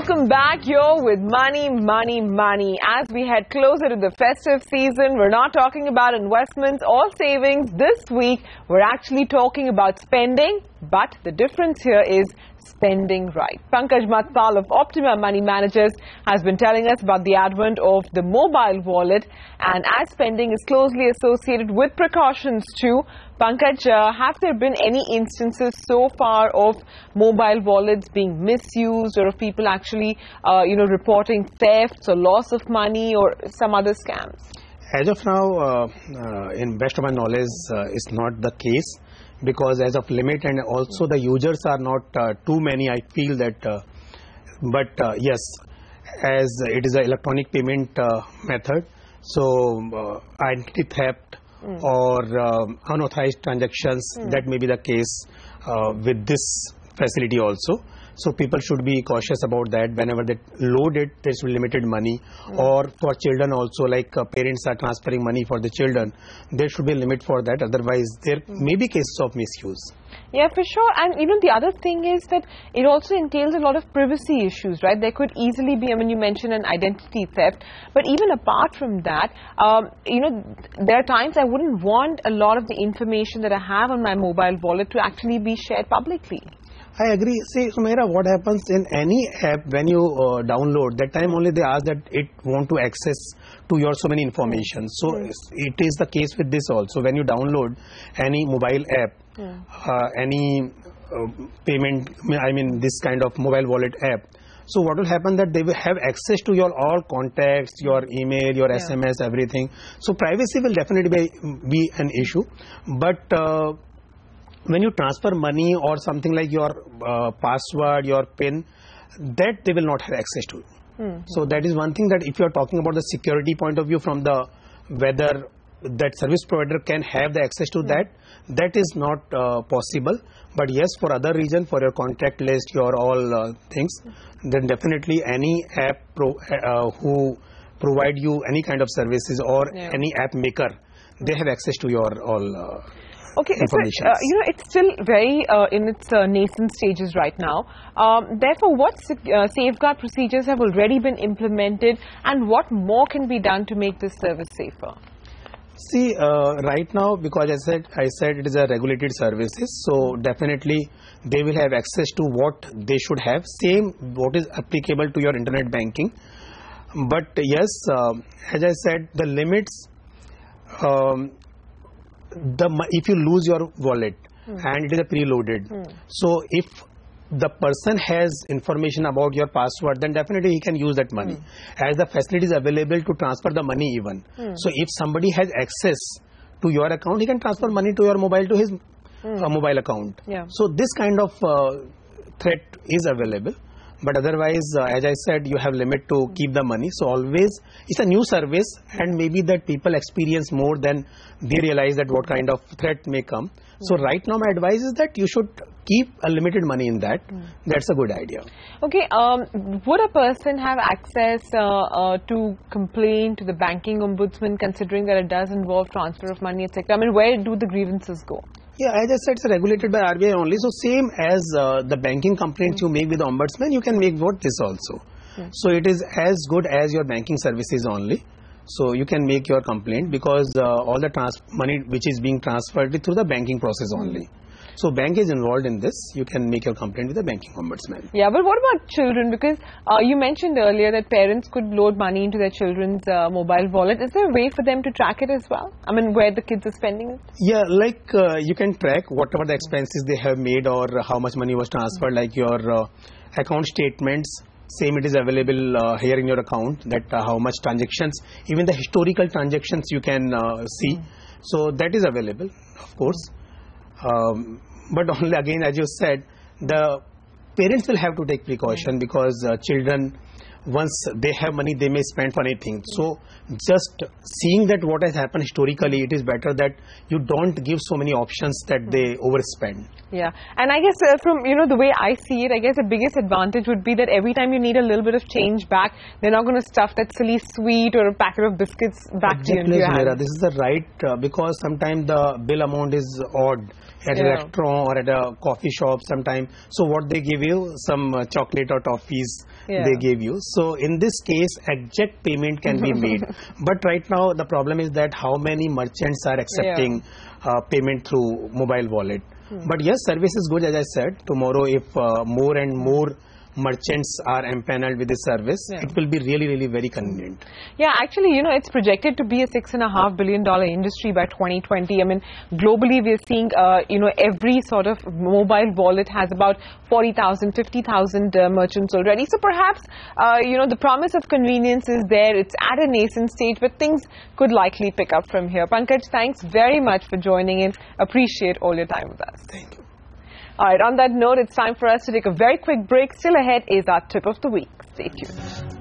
Welcome back. You're with Money, Money, Money. As we head closer to the festive season, we're not talking about investments or savings. This week, we're actually talking about spending, but the difference here is spending right. Pankaj Mathpal of OPTIMA Money Managers has been telling us about the advent of the mobile wallet, and as spending is closely associated with precautions too. Pankaj, have there been any instances so far of mobile wallets being misused, or of people actually, reporting thefts or loss of money or some other scams? As of now, in best of my knowledge, is not the case, because as of limit and also the users are not too many. I feel that, but yes, as it is an electronic payment method, so identity theft or unauthorized transactions, that may be the case with this facility also. So people should be cautious about that. Whenever they load it, there should be limited money. Or for children also, like parents are transferring money for the children, there should be a limit for that. Otherwise, there may be cases of misuse. Yeah, for sure. And the other thing is that it also entails a lot of privacy issues, right? There could easily be, you mentioned an identity theft, but even apart from that, there are times I wouldn't want a lot of the information that I have on my mobile wallet to actually be shared publicly. I agree. See, Sumaira, what happens in any app when you download, that time only they ask that it want to access to your so many information. So it is the case with this also. When you download any mobile app, any payment, this kind of mobile wallet app, so what will happen that they will have access to your all contacts, your email, your SMS, everything. So privacy will definitely be an issue. But when you transfer money or something like your password, your PIN, that they will not have access to. So that is one thing, that if you are talking about the security point of view from the whether that service provider can have the access to that, that is not possible. But yes, for other reason, for your contact list, your all things, then definitely any app who provide you any kind of services or any app maker, they have access to your all okay, so, it's still very in its nascent stages right now. Therefore, what safeguard procedures have already been implemented, and what more can be done to make this service safer? See, right now, because I said it is a regulated services, so definitely they will have access to what they should have, same what is applicable to your internet banking. But yes, as I said, the limits, if you lose your wallet and it is a preloaded, so if the person has information about your password, then definitely he can use that money, as the facility is available to transfer the money even. So if somebody has access to your account, he can transfer money to your mobile, to his mobile account. So this kind of threat is available. But otherwise, as I said, you have limit to keep the money. So always, it's a new service, and maybe that people experience more than they realize that what kind of threat may come. So right now, my advice is that you should keep a limited money in that. That's a good idea. Okay, would a person have access to complain to the banking ombudsman, considering that it does involve transfer of money, etc.? Where do the grievances go? Yeah, as I said, it's regulated by RBI only. So same as the banking complaints you make with the ombudsman, you can make what this also. So it is as good as your banking services only. So you can make your complaint, because all the money which is being transferred through the banking process only. So bank is involved in this. You can make your complaint with the banking ombudsman. Yeah, but what about children? Because you mentioned earlier that parents could load money into their children's mobile wallet. Is there a way for them to track it as well? Where the kids are spending it? Yeah, like you can track whatever the expenses they have made or how much money was transferred, like your account statements. Same, it is available here in your account, that how much transactions, even the historical transactions you can see. So that is available, of course. But only again, as you said, the parents will have to take precaution, because children, once they have money, they may spend for anything. So just seeing that what has happened historically, it is better that you don't give so many options that they overspend. Yeah, and I guess from the way I see it, I guess the biggest advantage would be that every time you need a little bit of change back, they're not going to stuff that silly sweet or a packet of biscuits back to you. This is the right, because sometimes the bill amount is odd. at a restaurant or at a coffee shop sometime. So what they give you, some chocolate or toffees they give you. So in this case, exact payment can be made. But right now the problem is that how many merchants are accepting payment through mobile wallet. But yes, service is good, as I said. Tomorrow, if more and more merchants are empaneled with this service, it will be really, really very convenient. Yeah, actually, you know, it's projected to be a $6.5 billion industry by 2020. I mean, globally, we're seeing, you know, every sort of mobile wallet has about 40,000, 50,000 merchants already. So perhaps, you know, the promise of convenience is there. It's at a nascent stage, but things could likely pick up from here. Pankaj, thanks very much for joining in. Appreciate all your time with us. Thank you. All right, on that note, it's time for us to take a very quick break. Still ahead is our tip of the week. Stay tuned.